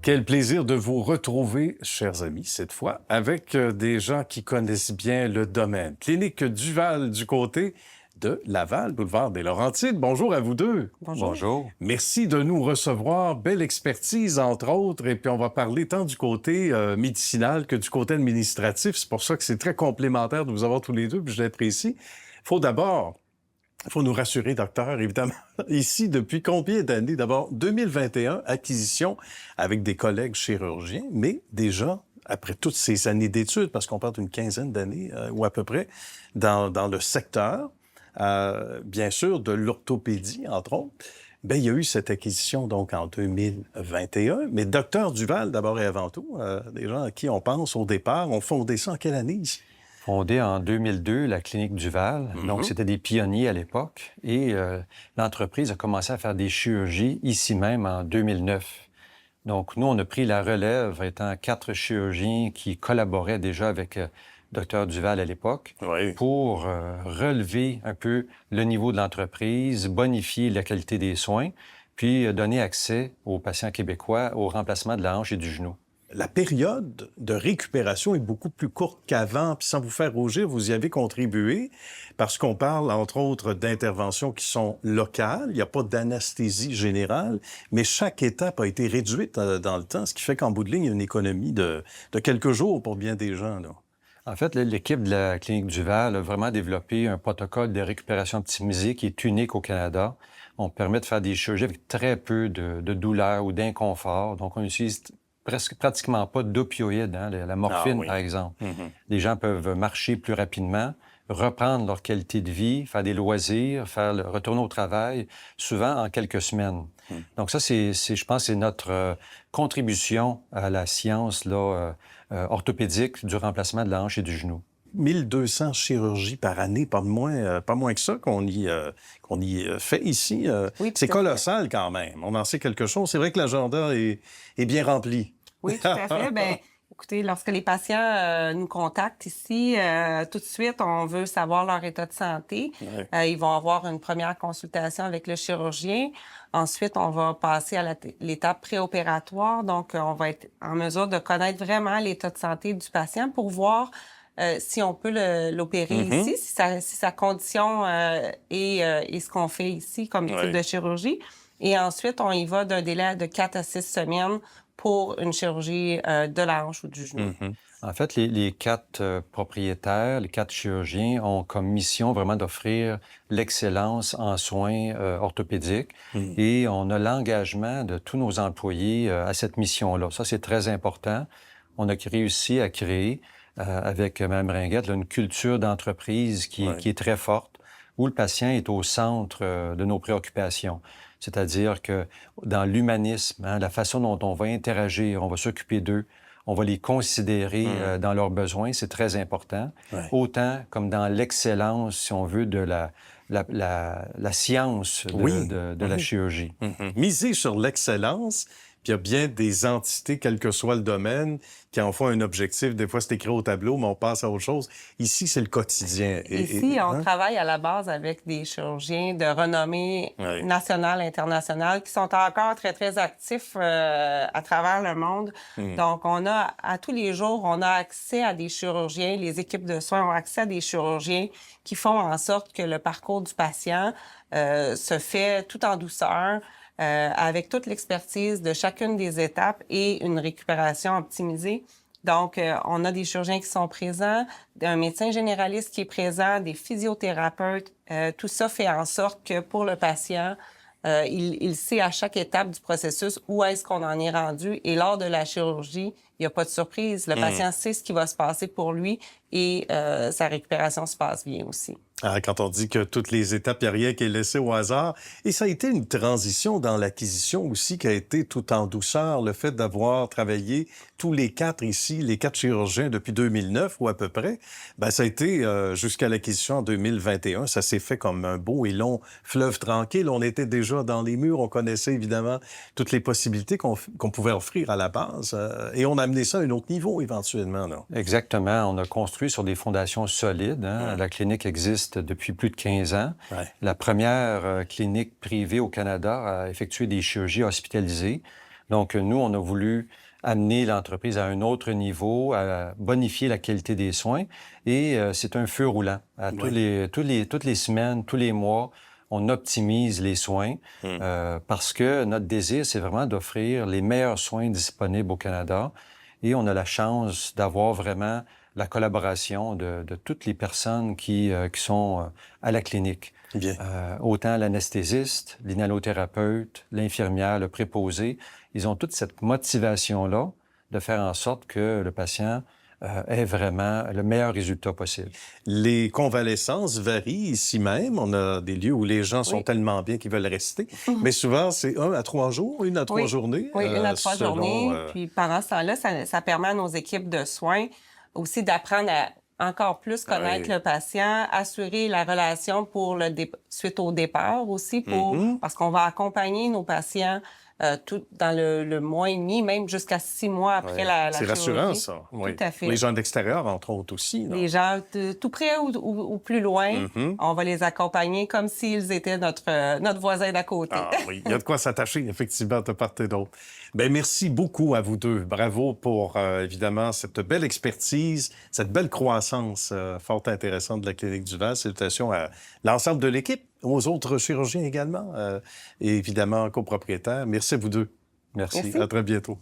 Quel plaisir de vous retrouver, chers amis, cette fois, avec des gens qui connaissent bien le domaine. Clinique Duval du côté de Laval, boulevard des Laurentides. Bonjour à vous deux. Bonjour. Bonjour. Merci de nous recevoir. Belle expertise, entre autres. Et puis, on va parler tant du côté médicinal que du côté administratif. C'est pour ça que c'est très complémentaire de vous avoir tous les deux, puis je l'apprécie. Il faut nous rassurer, docteur, évidemment. Ici, depuis combien d'années? D'abord, 2021, acquisition avec des collègues chirurgiens, mais déjà, après toutes ces années d'études, parce qu'on parle d'une quinzaine d'années ou à peu près, dans le secteur, bien sûr, de l'orthopédie, entre autres, bien, il y a eu cette acquisition donc en 2021. Mais docteur Duval, d'abord et avant tout, des gens à qui on pense au départ, ont fondé ça en quelle année ici? Fondé en 2002, la clinique Duval. Donc, c'était des pionniers à l'époque. Et l'entreprise a commencé à faire des chirurgies ici même en 2009. Donc, nous, on a pris la relève étant 4 chirurgiens qui collaboraient déjà avec Dr Duval à l'époque pour relever un peu le niveau de l'entreprise, bonifier la qualité des soins, puis donner accès aux patients québécois au remplacement de la hanche et du genou. La période de récupération est beaucoup plus courte qu'avant, puis sans vous faire rougir, vous y avez contribué, parce qu'on parle, entre autres, d'interventions qui sont locales, il n'y a pas d'anesthésie générale, mais chaque étape a été réduite dans le temps, ce qui fait qu'en bout de ligne, il y a une économie de quelques jours pour bien des gens, là. En fait, l'équipe de la clinique Duval a vraiment développé un protocole de récupération optimisée qui est unique au Canada. On permet de faire des chirurgies avec très peu de douleur ou d'inconfort. Donc, on utilise pratiquement pas d'opioïdes, hein, la morphine, par exemple. Les gens peuvent marcher plus rapidement, reprendre leur qualité de vie, faire des loisirs, retourner au travail, souvent en quelques semaines. Donc ça, je pense, c'est notre contribution à la science orthopédique du remplacement de la hanche et du genou. 1200 chirurgies par année, pas moins que ça qu'on y fait ici. Oui, c'est colossal quand même. On en sait quelque chose. C'est vrai que l'agenda est bien rempli. Oui, tout à fait. Bien, écoutez, lorsque les patients nous contactent ici, tout de suite, on veut savoir leur état de santé. Ils vont avoir une première consultation avec le chirurgien. Ensuite, on va passer à l'étape préopératoire. Donc, on va être en mesure de connaître vraiment l'état de santé du patient pour voir si on peut l'opérer ici, si sa condition est ce qu'on fait ici comme type de chirurgie. Et ensuite, on y va d'un délai de 4 à 6 semaines pour une chirurgie de la hanche ou du genou. En fait, les 4 propriétaires, les 4 chirurgiens ont comme mission vraiment d'offrir l'excellence en soins orthopédiques. Et on a l'engagement de tous nos employés à cette mission-là. Ça, c'est très important. On a réussi à créer avec Mme Ringuette une culture d'entreprise qui est très forte, où le patient est au centre de nos préoccupations. C'est-à-dire que dans l'humanisme, hein, la façon dont on va interagir, on va s'occuper d'eux, on va les considérer dans leurs besoins, c'est très important. Autant comme dans l'excellence, si on veut, de la science de la chirurgie. Miser sur l'excellence, puis il y a bien des entités, quel que soit le domaine, qui en font un objectif. Des fois, c'est écrit au tableau, mais on passe à autre chose. Ici, c'est le quotidien. Ici, on travaille à la base avec des chirurgiens de renommée nationale, internationale, qui sont encore très, très actifs à travers le monde. Donc, à tous les jours, on a accès à des chirurgiens. Les équipes de soins ont accès à des chirurgiens qui font en sorte que le parcours du patient se fait tout en douceur, avec toute l'expertise de chacune des étapes et une récupération optimisée. Donc, on a des chirurgiens qui sont présents, un médecin généraliste qui est présent, des physiothérapeutes. Tout ça fait en sorte que pour le patient, il sait à chaque étape du processus où est-ce qu'on en est rendu. Et lors de la chirurgie, il n'y a pas de surprise. Le patient sait ce qui va se passer pour lui et sa récupération se passe bien aussi. Quand on dit que toutes les étapes, il n'y a rien qui est laissé au hasard. Et ça a été une transition dans l'acquisition aussi qui a été tout en douceur. Le fait d'avoir travaillé tous les 4 ici, les 4 chirurgiens depuis 2009 ou à peu près, bien, ça a été jusqu'à l'acquisition en 2021. Ça s'est fait comme un beau et long fleuve tranquille. On était déjà dans les murs. On connaissait évidemment toutes les possibilités qu'on pouvait offrir à la base. Et on a amené ça à un autre niveau éventuellement, non? Exactement. On a construit sur des fondations solides. Hein? La clinique existe depuis plus de 15 ans. La première clinique privée au Canada a effectué des chirurgies hospitalisées. Donc, nous, on a voulu amener l'entreprise à un autre niveau, à bonifier la qualité des soins. Et c'est un feu roulant. Toutes les semaines, tous les mois, on optimise les soins parce que notre désir, c'est vraiment d'offrir les meilleurs soins disponibles au Canada. Et on a la chance d'avoir vraiment la collaboration de toutes les personnes qui sont à la clinique. Autant l'anesthésiste, l'inhalothérapeute, l'infirmière, le préposé, ils ont toute cette motivation-là de faire en sorte que le patient ait vraiment le meilleur résultat possible. Les convalescences varient ici même. On a des lieux où les gens sont tellement bien qu'ils veulent rester. Mais souvent, c'est 1 à 3 jours, 1 à 3 journées. Oui, 1 à 3 journées. Puis pendant ce temps-là, ça permet à nos équipes de soins aussi d'apprendre à encore plus connaître le patient, assurer la relation pour suite au départ aussi, parce qu'on va accompagner nos patients tout dans le mois et demi, même jusqu'à 6 mois après la chirurgie. C'est rassurant, ça. Oui. Tout à fait. Les gens de l'extérieur, entre autres aussi. Les gens tout près ou plus loin, on va les accompagner comme s'ils étaient notre voisin d'à côté. Ah oui, il y a de quoi s'attacher, effectivement, de part et d'autre. Bien, merci beaucoup à vous deux. Bravo pour, évidemment, cette belle expertise, cette belle croissance fort intéressante de la Clinique du Val. Salutations à l'ensemble de l'équipe, aux autres chirurgiens également, et évidemment, copropriétaires. Merci à vous deux. Merci. À très bientôt.